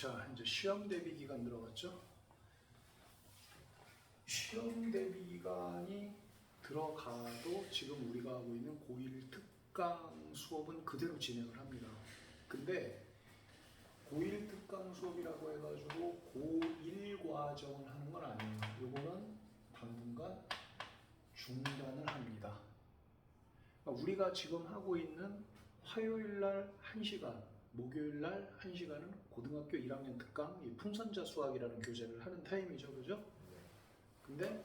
자, 이제 시험 대비 기간 들어갔죠? 시험 대비 기간이 들어가도 지금 우리가 하고 있는 고1 특강 수업은 그대로 진행을 합니다. 근데 고1 특강 수업이라고 해가지고 고1 과정을 하는 건 아니에요. 요거는 당분간 중단을 합니다. 그러니까 우리가 지금 하고 있는 화요일 날 1시간, 목요일 날 1시간은 고등학교 1학년 특강 풍선자 수학이라는 교재를 하는 타임이죠. 그죠? 근데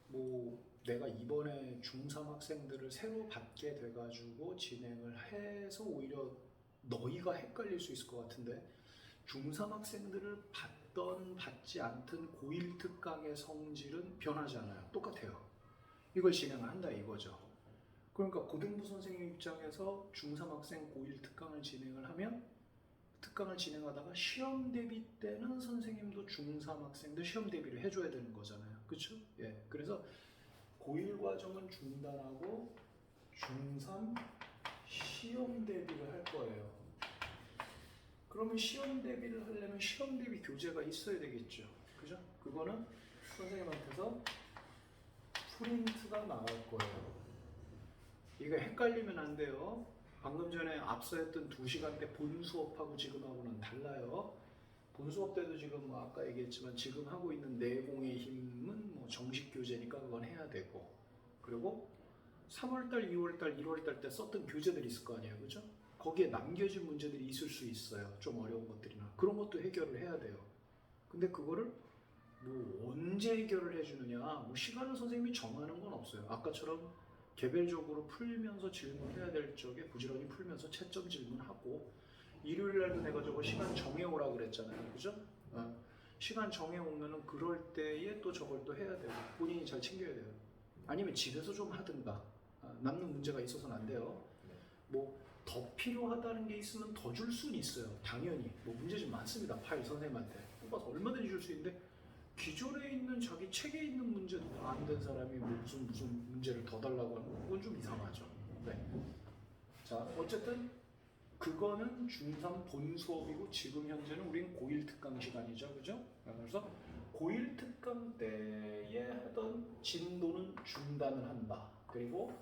뭐 내가 이번에 중3 학생들을 새로 받게 돼가지고 진행을 해서 오히려 너희가 헷갈릴 수 있을 것 같은데, 중3 학생들을 받던 받지 않던 고1 특강의 성질은 변하지 않아요. 똑같아요. 이걸 진행을 한다 이거죠. 그러니까 고등부 선생님 입장에서 중3 학생 고1 특강을 진행을 하면, 특강을 진행하다가 시험 대비 때는 선생님도 중3 학생들 시험 대비를 해줘야 되는 거잖아요. 그렇죠? 예. 그래서 고1 과정은 중단하고 중3 시험 대비를 할 거예요. 그러면 시험 대비를 하려면 시험 대비 교재가 있어야 되겠죠. 그죠? 그거는 선생님한테서 프린트가 나올 거예요. 이거 헷갈리면 안 돼요. 방금 전에 앞서 했던 2시간 때 본 수업하고 지금하고는 달라요. 본 수업 때도 지금 뭐 아까 얘기했지만 지금 하고 있는 내공의 힘은 뭐 정식 교재니까 그건 해야 되고, 그리고 3월달, 2월달, 1월달 때 썼던 교재들이 있을 거 아니에요. 그죠? 거기에 남겨진 문제들이 있을 수 있어요. 좀 어려운 것들이나 그런 것도 해결을 해야 돼요. 근데 그거를 뭐 언제 해결을 해주느냐, 뭐 시간을 선생님이 정하는 건 없어요. 아까처럼 개별적으로 풀면서 질문해야 될 적에 부지런히 풀면서 채점 질문하고, 일요일 날도 내가 저거 시간 정해오라고 그랬잖아요. 그죠? 시간 정해오면은 그럴 때에 또 저걸 또 해야 되고 본인이 잘 챙겨야 돼요. 아니면 집에서 좀 하든가. 남는 문제가 있어서는 안 돼요. 뭐 더 필요하다는 게 있으면 더 줄 수는 있어요. 당연히 뭐 문제 좀 많습니다. 파일 선생님한테 뽑아서 얼마든지 줄 수 있는데, 기존에 있는 자기 책에 있는 문제도 다 안 된 사람이 뭐 무슨 문제를 더 달라고 하는 건 그건 좀 이상하죠. 네. 자, 어쨌든 그거는 중3 본 수업이고 지금 현재는 우리는 고1 특강 시간이죠. 그죠? 그래서 고1 특강 때에 하던 진도는 중단을 한다. 그리고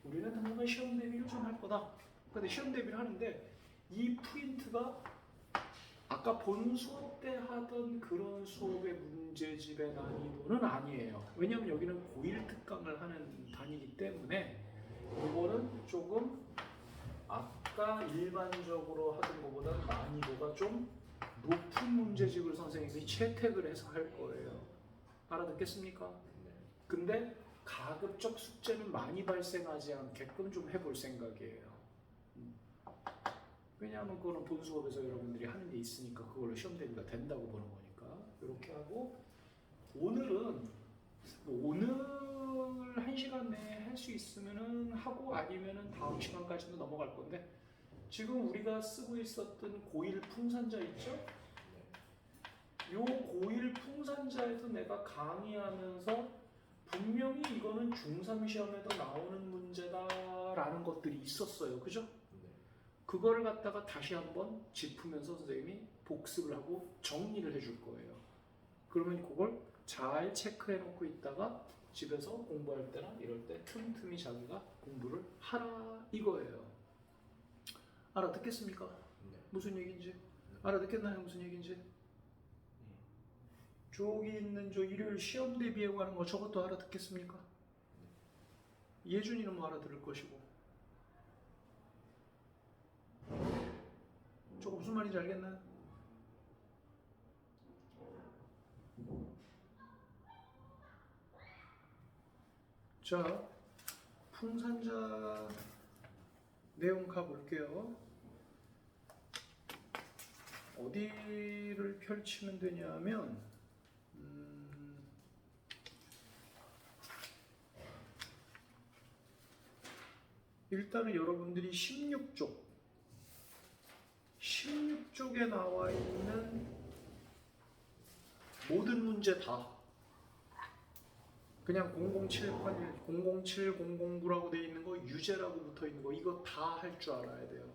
우리는 당분간 시험 대비를 좀 할 거다. 근데 시험 대비를 하는데 이 프린트가 아까 본 수업 때 하던 그런 수업의 문제집의 난이도는 아니에요. 왜냐하면 여기는 고1 특강을 하는 단위이기 때문에 이거는 조금 아까 일반적으로 하던 것보다 난이도가 좀 높은 문제집을 선생님이 채택을 해서 할 거예요. 알아듣겠습니까? 근데 가급적 숙제는 많이 발생하지 않게끔 좀 해볼 생각이에요. 왜냐하면 그거는 본 수업에서 여러분들이 하는 게 있으니까 그걸로 시험 대비가 된다고 보는 거니까. 이렇게 하고, 오늘은 오늘 1시간 내에 할 수 있으면은 하고, 아니면은 다음 시간까지도 넘어갈 건데, 지금 우리가 쓰고 있었던 고1 풍산자 있죠? 요 고1 풍산자에서 내가 강의하면서 분명히 이거는 중3 시험에도 나오는 문제다라는 것들이 있었어요. 그죠? 그거를 갖다가 다시 한번 짚으면서 선생님이 복습을 하고 정리를 해줄 거예요. 그러면 그걸 잘 체크해 놓고 있다가 집에서 공부할 때나 이럴 때 틈틈이 자기가 공부를 하라 이거예요. 알아듣겠습니까? 무슨 얘기인지? 알아듣겠나요? 무슨 얘기인지? 저기 있는 저 일요일 시험 대비에 관한 거 저것도 알아듣겠습니까? 예준이는 뭐 알아들을 것이고. 저거 무슨 말인지 알겠나요? 자, 풍산자 내용 가볼게요. 어디를 펼치면 되냐면, 일단은 여러분들이 16쪽에 나와 있는 모든 문제 다 그냥 0078, 007, 009라고 되어 있는 거, 유제라고 붙어 있는 거, 이거 다 할 줄 알아야 돼요.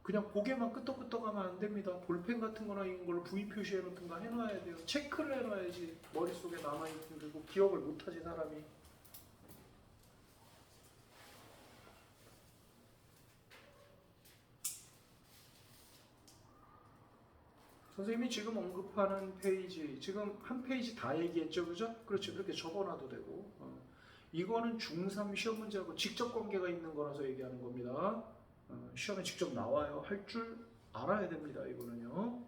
그냥 고개만 끄덕끄덕하면 안 됩니다. 볼펜 같은 거나 이런 걸로 V 표시해 놓든가 해놔야 돼요. 체크를 해놔야지 머릿속에 남아있는 그리고 기억을 못하지 사람이. 선생님이 지금 언급하는 페이지, 지금 한 페이지 다 얘기했죠, 그죠? 그렇죠. 이렇게 적어놔도 되고. 이거는 중3 시험 문제하고 직접 관계가 있는 거라서 얘기하는 겁니다. 시험에 직접 나와요. 할 줄 알아야 됩니다. 이거는요.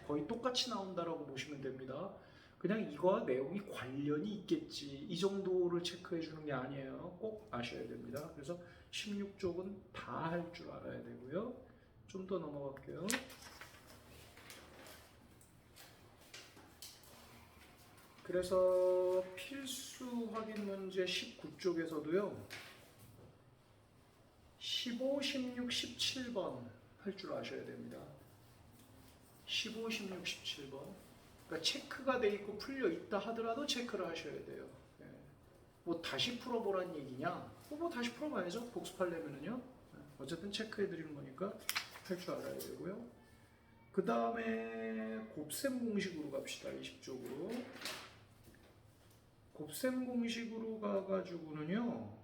거의 똑같이 나온다라고 보시면 됩니다. 그냥 이거와 내용이 관련이 있겠지. 이 정도를 체크해 주는 게 아니에요. 꼭 아셔야 됩니다. 그래서 16쪽은 다 할 줄 알아야 되고요. 좀 더 넘어갈게요. 그래서 필수 확인 문제 19쪽에서도요. 15, 16, 17번 할 줄 아셔야 됩니다. 15, 16, 17번. 그러니까 체크가 돼 있고 풀려 있다 하더라도 체크를 하셔야 돼요. 예. 뭐 다시 풀어보란 얘기냐? 뭐 다시 풀어봐야죠. 복습하려면은요. 어쨌든 체크해 드리는 거니까 할 줄 알아야 되고요. 그 다음에 곱셈 공식으로 갑시다. 20쪽으로. 곱셈 공식으로 가가지고는요.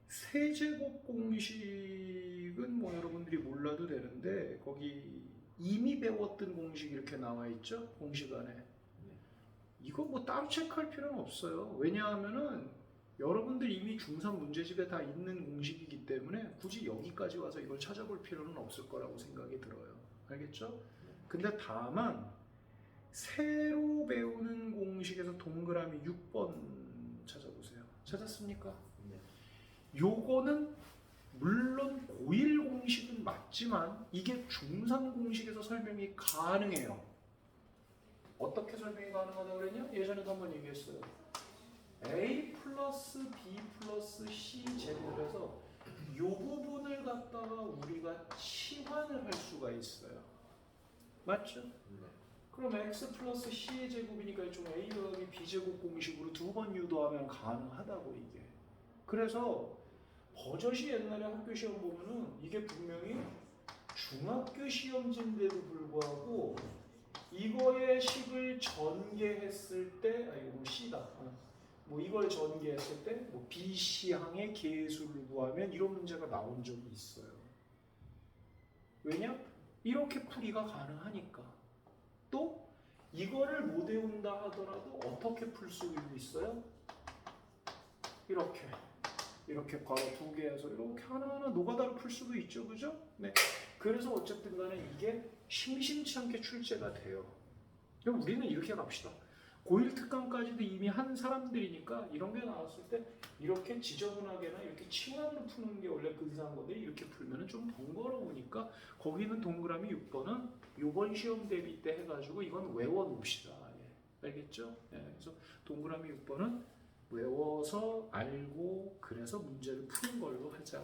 세제곱 공식은 뭐 여러분들이 몰라도 되는데 거기 이미 배웠던 공식 이렇게 나와 있죠? 공식 안에. 이거 뭐 따로 체크할 필요는 없어요. 왜냐하면은 여러분들 이미 중3 문제집에 다 있는 공식이기 때문에 굳이 여기까지 와서 이걸 찾아볼 필요는 없을 거라고 생각이 들어요. 알겠죠? 근데 다만 새로 배우는 공식에서 동그라미 6번 찾아보세요. 찾았습니까? 요거는 물론 고1 공식은 맞지만 이게 중3 공식에서 설명이 가능해요. 어떻게 설명이 가능하다고 그랬냐? 예전에도 한번 얘기했어요. A 플러스 B 플러스 C 제곱을 해서 요 부분을 갖다가 우리가 치환을 할 수가 있어요. 맞죠? 그럼 x 플러스 c의 제곱이니까 좀 a 더하기 b 제곱 공식으로 두 번 유도하면 가능하다고 이게. 그래서 버젓이 옛날에 학교 시험 보면은 이게 분명히 중학교 시험지인데도 불구하고 이거의 식을 전개했을 때, 이거 뭐 c다. 뭐 이걸 전개했을 때 뭐 BC항의 계수를 구하면 이런 문제가 나온 적이 있어요. 왜냐? 이렇게 풀이가 가능하니까. 또 이거를 못 외운다 하더라도 어떻게 풀 수 있어요? 이렇게 괄호 두 개에서 이렇게 하나하나 노가다로 풀 수도 있죠, 그죠? 네. 그래서 어쨌든 간에 이게 심심치 않게 출제가 돼요. 그럼 우리는 이렇게 갑시다. 고1 특강까지도 이미 한 사람들이니까 이런 게 나왔을 때 이렇게 지저분하게나 이렇게 치환으로 푸는 게 원래 근사한 건데 이렇게 풀면 좀 번거로우니까 거기는 동그라미 6번은 요번 시험 대비 때 해가지고 이건 외워놓읍시다. 예. 알겠죠? 예. 그래서 동그라미 6번은 외워서 알고 그래서 문제를 푸는 걸로 하자.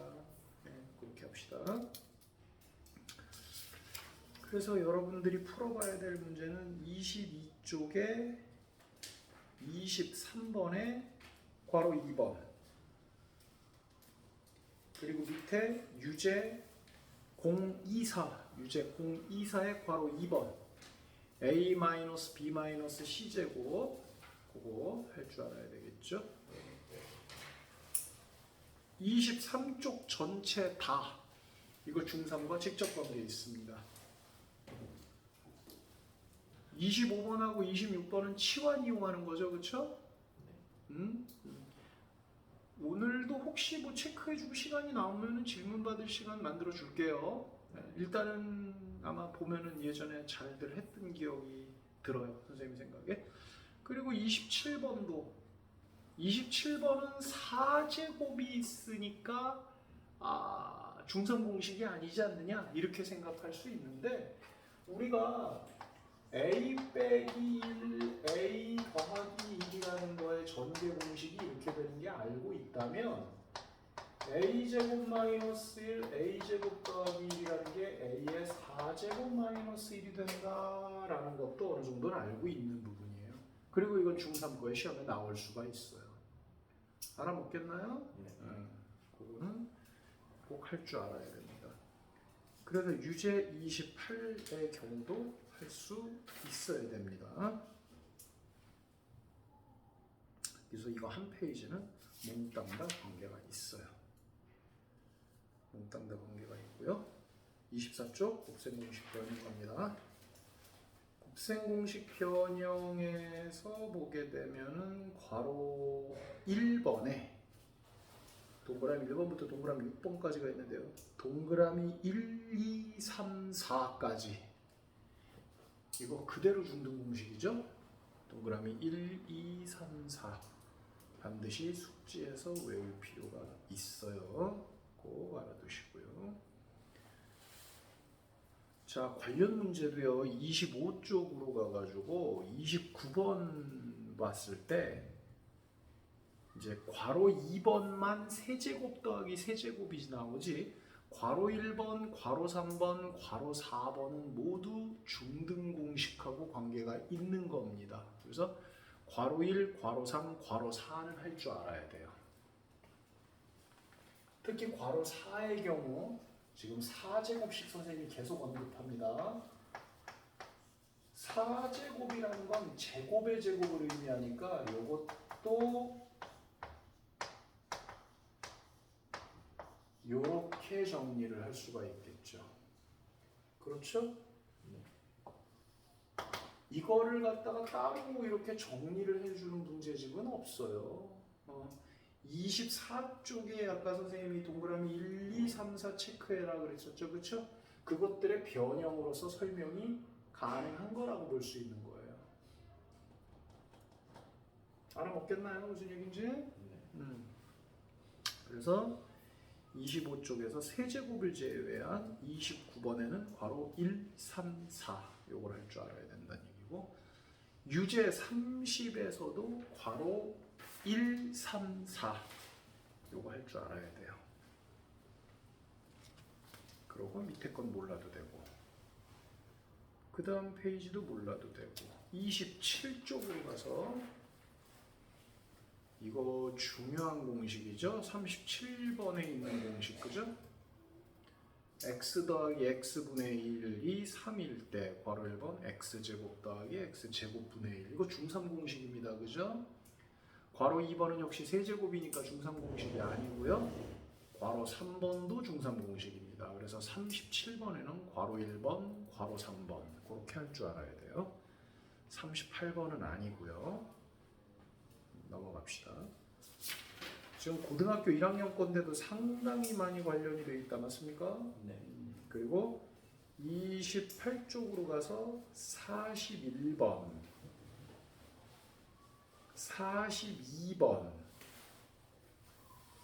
예. 그렇게 합시다. 그래서 여러분들이 풀어봐야 될 문제는 22쪽에 23번에 괄호 2번 그리고 밑에 유제 024의 괄호 2번 a-b-c 제곱 그거 할 줄 알아야 되겠죠. 23쪽 전체 다 이거 중3과 직접 관계 있습니다. 25번하고 26번은 치환 이용하는 거죠, 그렇죠? 오늘도 혹시 뭐 체크해주고 시간이 나오면은 질문 받을 시간 만들어 줄게요. 일단은 아마 보면은 예전에 잘들 했던 기억이 들어요, 선생님 생각에. 그리고 27번은 4제곱이 있으니까 중3 공식이 아니지 않느냐 이렇게 생각할 수 있는데 우리가 a 빼기 1, a 더하기 1이라는 거의 전개 공식이 이렇게 되는 게 알고 있다면 a제곱 마이너스 1, a제곱 더하기 1이라는 게 a의 4제곱 마이너스 1이 된다라는 것도 어느 정도는 알고 있는 부분이에요. 그리고 이건 중3 거의 시험에 나올 수가 있어요. 알아먹겠나요? 그거는 꼭 할 줄 알아야 됩니다. 그래서 유제 28의 경우도 할 수 있어야 됩니다. 그래서 이거 한 페이지는 몽땅 다 관계가 있어요. 몽땅 다 관계가 있고요. 24쪽 곱셈공식 변형 갑니다. 곱셈공식 변형에서 보게 되면은 괄호 1번에 동그라미 1번부터 동그라미 6번까지가 있는데요. 동그라미 1, 2, 3, 4까지 이거 그대로 중등 공식이죠. 동그라미 1, 2, 3, 4 반드시 숙지해서 외울 필요가 있어요. 꼭 알아두시고요. 자, 관련 문제도요. 25쪽으로 가가지고 29번 봤을 때 이제 괄호 2번만 세제곱 더하기 세제곱이 나오지 괄호 1번, 괄호 3번, 괄호 4번은 모두 중등 공식하고 관계가 있는 겁니다. 그래서 괄호 1, 괄호 3, 괄호 4는 할 줄 알아야 돼요. 특히 괄호 4의 경우 지금 4제곱씩 선생님이 계속 언급합니다. 4제곱이라는 건 제곱의 제곱을 의미하니까 이것도 이렇게 정리를 할 수가 있겠죠. 그렇죠? 이거를 갖다가 따로 이렇게 정리를 해주는 문제집은 없어요. 24쪽에 아까 선생님이 동그라미 1, 2, 3, 4 체크해라 그랬었죠. 그렇죠? 그것들의 변형으로서 설명이 가능한 거라고 볼 수 있는 거예요. 알아먹겠나요? 무슨 얘기인지? 그래서 25쪽에서 세제곱을 제외한 29번에는 괄호 1, 3, 4 요걸 할 줄 알아야 된다는 얘기고 유제 30에서도 괄호 1, 3, 4 요거 할 줄 알아야 돼요. 그러고 밑에 건 몰라도 되고 그 다음 페이지도 몰라도 되고 27쪽으로 가서 이거 중요한 공식이죠. 37번에 있는 공식 그죠? x 더하기 x분의 1이 3일 때 괄호 1번 x제곱 더하기 x제곱분의 1 이거 중3 공식입니다. 그죠? 괄호 2번은 역시 세제곱이니까 중3 공식이 아니고요. 괄호 3번도 중3 공식입니다. 그래서 37번에는 괄호 1번, 괄호 3번 그렇게 할 줄 알아야 돼요. 38번은 아니고요. 넘어갑시다. 지금 고등학교 1학년 건데도 상당히 많이 관련이 되어 있다 맞습니까? 네. 그리고 28쪽으로 가서 41번 42번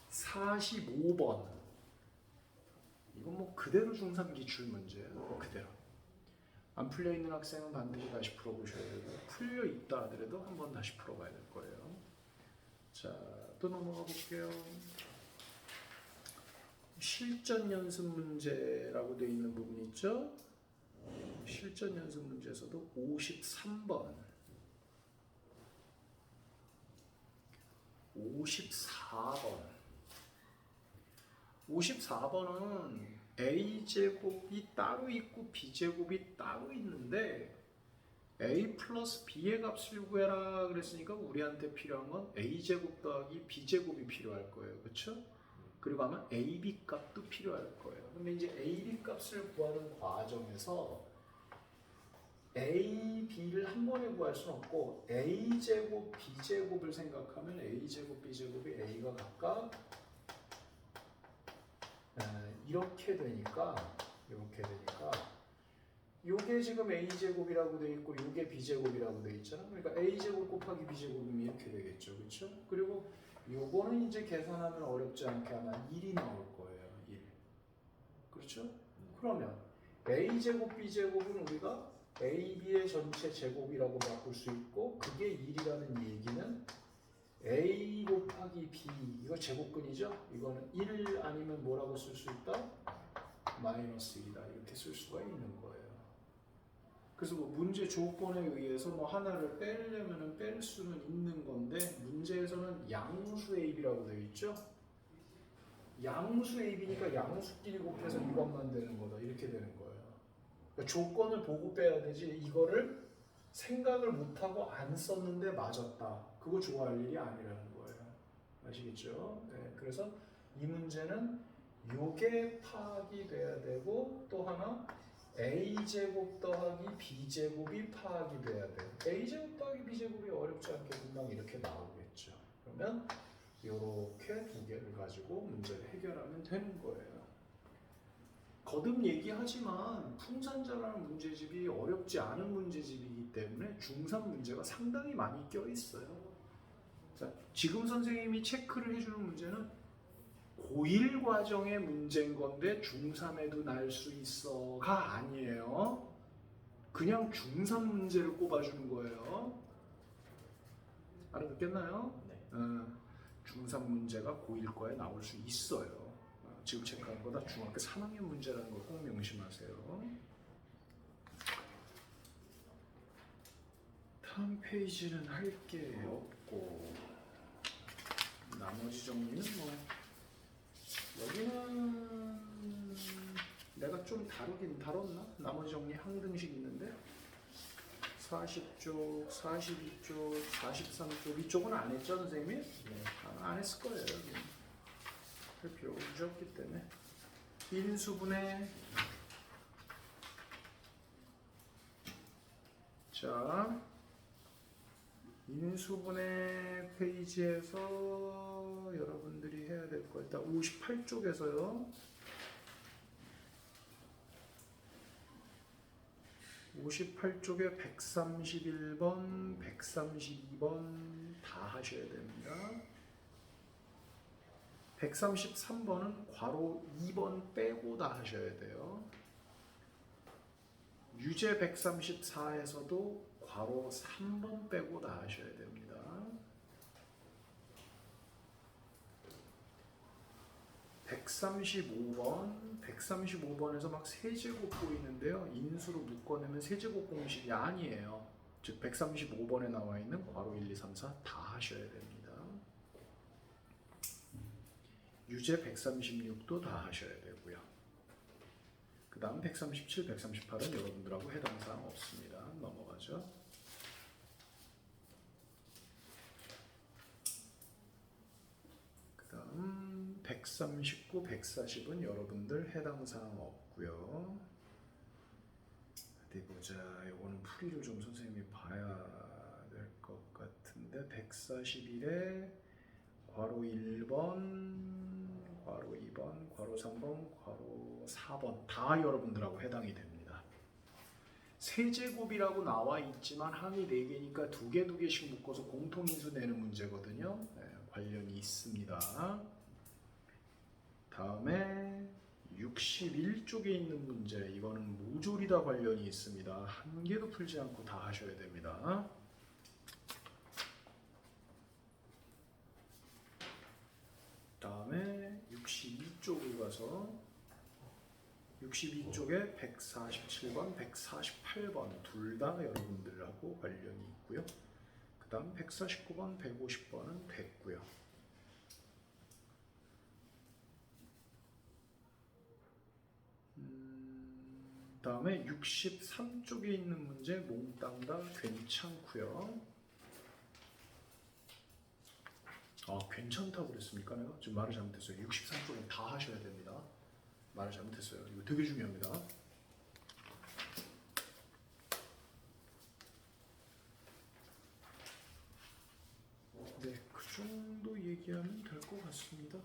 45번 이건 뭐 그대로 중3 기출 문제예요. 그대로 안 풀려 있는 학생은 반드시 다시 풀어보셔야 되고 풀려 있다 하더라도 한번 다시 풀어봐야 될 거예요. 자, 또 넘어가 볼게요. 실전 연습 문제라고 되어 있는 부분 있죠? 실전 연습 문제에서도 53번 54번은 a제곱이 따로 있고 b제곱이 따로 있는데 a 플러스 b의 값을 구해라 그랬으니까 우리한테 필요한 건 a제곱 더하기 b제곱이 필요할 거예요. 그렇죠? 그리고 아마 ab 값도 필요할 거예요. 근데 이제 ab 값을 구하는 과정에서 a, b를 한 번에 구할 수는 없고 a제곱, b제곱을 생각하면 a제곱, b제곱이 a가 각각 이렇게 되니까 요게 지금 a제곱이라고 돼 있고 요게 b제곱이라고 돼 있잖아. 그러니까 a제곱 곱하기 b제곱이면 이렇게 되겠죠. 그렇죠? 그리고 요거는 이제 계산하면 어렵지 않게 아마 1이 나올 거예요. 1. 그렇죠? 그러면 a제곱 b제곱은 우리가 ab의 전체 제곱이라고 바꿀 수 있고 그게 1이라는 얘기는 a 곱하기 b 이거 제곱근이죠? 이거는 1 아니면 뭐라고 쓸 수 있다? 마이너스 1이다 이렇게 쓸 수가 있는 거예요. 그래서 뭐 문제 조건에 의해서 뭐 하나를 빼려면은 뺄 수는 있는 건데 문제에서는 양수 ab라고 되어 있죠? 양수 AB니까 양수끼리 곱해서 이것만 되는 거다. 이렇게 되는 거예요. 그러니까 조건을 보고 빼야 되지 이거를 생각을 못하고 안 썼는데 맞았다. 그거 좋아할 일이 아니라는 거예요. 아시겠죠? 네, 그래서 이 문제는 요게 파악이 돼야 되고 또 하나 a제곱 더하기 b제곱이 파악이 돼야 돼요. a제곱 더하기 b제곱이 어렵지 않게 금방 이렇게 나오겠죠. 그러면 이렇게 두 개를 가지고 문제를 해결하면 되는 거예요. 거듭 얘기하지만 풍산자라는 문제집이 어렵지 않은 문제집이기 때문에 중3 문제가 상당히 많이 껴있어요. 자, 지금 선생님이 체크를 해주는 문제는 고1 과정의 문제인 건데 중3에도 날 수 있어가 아니에요. 그냥 중3 문제를 꼽아주는 거예요. 알아듣겠나요? 네. 중3 문제가 고1 거에 나올 수 있어요. 지금 체크한 거다 중학교 3학년 문제라는 걸 꼭 명심하세요. 다음 페이지는 할 게 없고 나머지 정리는 뭐 여기는 내가 좀 다루긴 다뤘나? 나머지 정리 한 등씩 있는데 40쪽, 42쪽, 43쪽 이쪽은 안 했죠 선생님이? 네. 안 했을 거예요. 여기는. 할 필요 없기 때문에 인수분해 자 인수분해 페이지에서 여러분들이 해야 될 거 일단 58쪽에서요 58쪽에 131번, 132번 다 하셔야 됩니다. 133번은 괄호 2번 빼고 다 하셔야 돼요. 유제 134에서도 괄호 3번 빼고 다 하셔야 됩니다. 135번에서 막 세제곱 보이는데요. 인수로 묶어내면 세제곱 공식이 아니에요. 즉 135번에 나와 있는 괄호 1, 2, 3, 4 다 하셔야 됩니다. 유제 136도 다 하셔야 되고요. 그 다음 137, 138은 여러분들하고 해당 사항 없습니다. 넘어가죠. 그 다음 139, 140은 여러분들 해당 사항 없고요. 어디 보자. 요거는 풀이를 좀 선생님이 봐야 될 것 같은데 141에 괄호 1번, 괄호 2번, 괄호 3번, 괄호 4번 다 여러분들하고 해당이 됩니다. 세제곱이라고 나와 있지만 항이 4개니까 2개, 2개씩 묶어서 공통인수 내는 문제거든요. 네, 관련이 있습니다. 다음에 61쪽에 있는 문제 이거는 모조리 다 관련이 있습니다. 한 개도 풀지 않고 다 하셔야 됩니다. 다음에 62쪽으로 가서 62쪽에 147번, 148번 둘 다 여러분들하고 관련이 있고요. 그 다음 149번, 150번은 됐고요. 다음에 63쪽에 있는 문제 몽땅 다 괜찮고요. 괜찮다고 그랬습니까? 내가 지금 말을 잘못했어요. 63쪽은 다 하셔야 됩니다. 말을 잘못했어요. 이거 되게 중요합니다. 네, 그 정도 얘기하면 될 것 같습니다.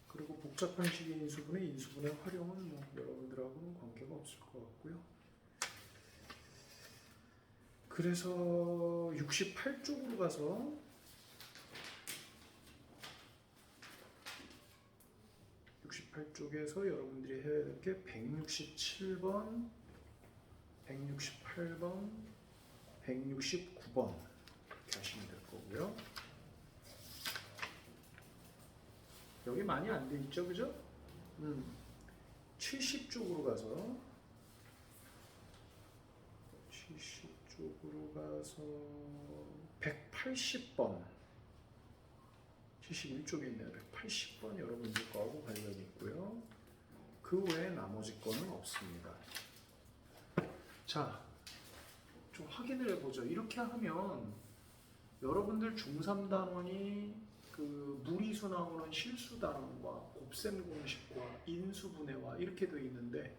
그리고 복잡한 식의 인수분해 활용은 뭐 여러분들하고는 관계가 없을 것 같고요. 그래서 68쪽으로 가서 68쪽에서 여러분들이 해야 될 게 167번, 168번, 169번 이렇게 하시면 될 거고요. 여기 많이 안 돼 있죠, 그죠? 70쪽으로 가서 70쪽으로 가서 180번 71쪽에 있네요. 180번 여러분들 거하고 관련이 있고요. 그 외에 나머지 거는 없습니다. 자, 좀 확인을 해보죠. 이렇게 하면 여러분들 중3 단원이 그 무리수 나오는 실수 단원과 곱셈 공식과 인수분해와 이렇게 되어 있는데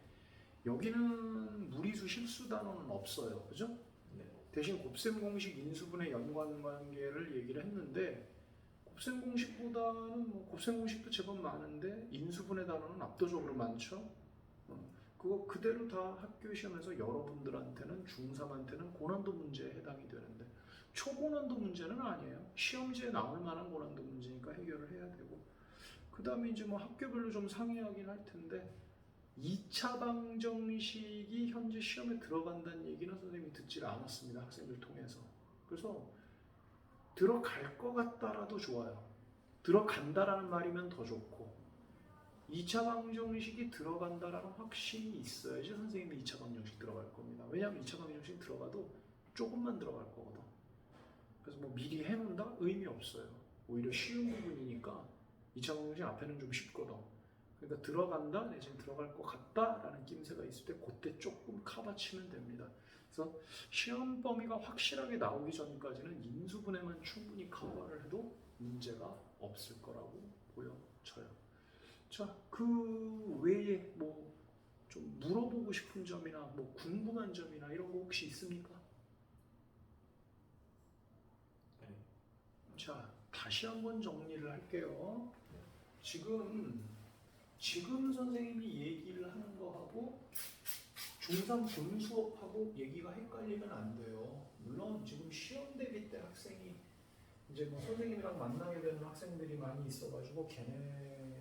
여기는 무리수 실수 단원은 없어요. 그죠? 네. 대신 곱셈 공식 인수분해 연관관계를 얘기를 했는데 곱셈 공식보다는 뭐 곱셈 공식도 제법 많은데 인수분해 단원은 압도적으로 많죠. 그거 그대로 다 학교 시험에서 여러분들한테는 중3한테는 고난도 문제에 해당이 되는데 초고난도 문제는 아니에요. 시험지에 나올 만한 고난도 문제니까 해결을 해야 되고 그 다음에 이제 뭐 학교별로 좀 상이하긴 할 텐데 2차 방정식이 현재 시험에 들어간다는 얘기는 선생님이 듣질 않았습니다. 학생들 통해서. 그래서 들어갈 것 같다라도 좋아요. 들어간다라는 말이면 더 좋고 2차 방정식이 들어간다라는 확신이 있어야지 선생님이 2차 방정식 들어갈 겁니다. 왜냐하면 2차 방정식 들어가도 조금만 들어갈 거거든. 그래서 뭐 미리 해놓는다? 의미 없어요. 오히려 쉬운 부분이니까 2차 방정식 앞에는 좀 쉽거든. 그러니까 들어간다 내지는 들어갈 것 같다라는 낌새가 있을 때 그때 조금 커버치면 됩니다. 그래서 시험 범위가 확실하게 나오기 전까지는 인수분해만 충분히 커버를 해도 문제가 없을 거라고 보여져요. 자, 그 외에 뭐 좀 물어보고 싶은 점이나 뭐 궁금한 점이나 이런 거 혹시 있습니까? 네. 자, 다시 한번 정리를 할게요. 지금 선생님이 얘기를 하는 거하고 중3 본 수업하고 얘기가 헷갈리면 안 돼요. 물론 지금 시험 대비 때 학생이 이제 뭐 선생님이랑 만나게 되는 학생들이 많이 있어가지고 걔네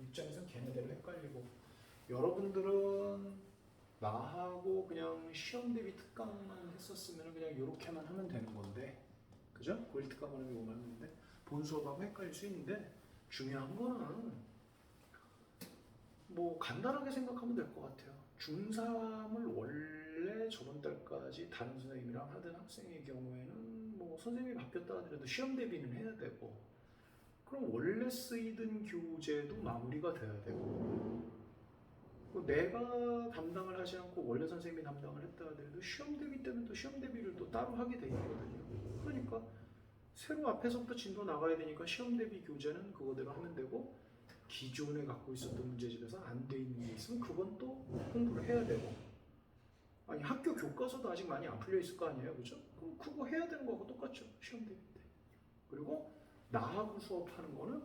입장에서 걔네대로 헷갈리고 여러분들은 나하고 그냥 시험 대비 특강만 했었으면 그냥 이렇게만 하면 되는 건데 그죠? 고일 특강만 하면 이거만 했는데 본 수업하고 헷갈릴 수 있는데 중요한 거는 뭐 간단하게 생각하면 될 것 같아요. 중3을 원래 저번 달까지 다른 선생님이랑 하던 학생의 경우에는 뭐 선생님이 바뀌었다 하더라도 시험 대비는 해야 되고 그럼 원래 쓰이던 교재도 마무리가 돼야 되고 내가 담당을 하지 않고 원래 선생님이 담당을 했다 하더라도 시험 대비 때는 또 시험 대비를 또 따로 하게 돼 있거든요. 그러니까 새로 앞에서부터 진도 나가야 되니까 시험 대비 교재는 그거대로 하면 되고 기존에 갖고 있었던 문제집에서 안 돼 있는 게 있으면 그건 또 공부를 해야 되고 아니 학교 교과서도 아직 많이 안 풀려 있을 거 아니에요, 그죠? 그럼 그거 해야 되는 거하고 똑같죠, 시험 대비 때. 그리고 나하고 수업하는 거는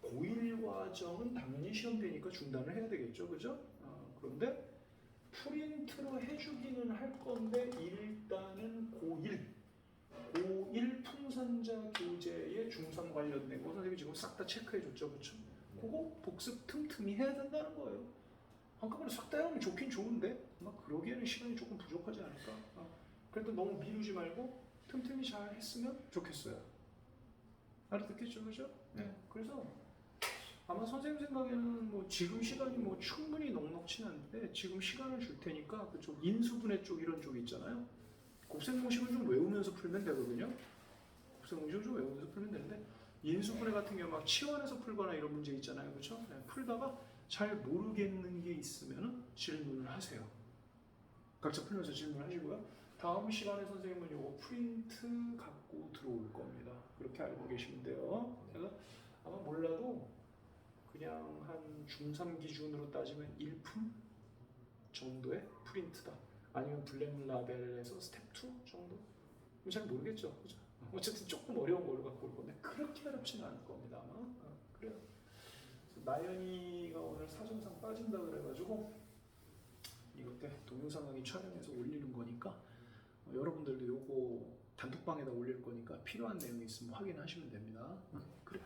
고1 과정은 당연히 시험 되니까 중단을 해야 되겠죠, 그죠? 그런데 프린트로 해주기는 할 건데 일단은 고1 풍산자 교재에 중3 관련된 거 선생님이 지금 싹 다 체크해줬죠, 그렇죠? 그거 복습 틈틈이 해야 된다는 거예요. 한꺼번에 싹 다 해오면 좋긴 좋은데 그러기에는 시간이 조금 부족하지 않을까? 그래도 너무 미루지 말고 틈틈이 잘 했으면 좋겠어요. 알아듣겠죠, 그죠? 네. 그래서 아마 선생님 생각에는 뭐 지금 시간이 뭐 충분히 넉넉치 않은데 지금 시간을 줄 테니까 그쪽 인수분해 쪽 이런 쪽 있잖아요. 곱셈 공식을 좀 외우면서 풀면 되거든요. 곱셈 공식을 좀 외우면서 풀면 되는데 인수분해 같은 경우 막 치환해서 풀거나 이런 문제 있잖아요, 그렇죠? 네, 풀다가 잘 모르겠는 게 있으면 질문을 하세요. 각자 풀면서 질문하시고요. 다음 시간에 선생님은 요거 프린트 갖고 들어올 겁니다. 그렇게 알고 계시면 돼요. 그래서 아마 몰라도 그냥 한 중3 기준으로 따지면 1품 정도의 프린트다. 아니면 블랙라벨에서 스텝 2 정도? 잘 모르겠죠, 그죠? 어쨌든 조금 어려운 걸로 갖고 올 건데 그렇게 어렵지는 않을 겁니다 아마. 그래요. 나연이가 오늘 사정상 빠진다 그래가지고 이것 때 동영상 강의 촬영해서 올리는 거니까 여러분들도 요거 단톡방에다 올릴 거니까 필요한 내용이 있으면 확인하시면 됩니다. 그래요.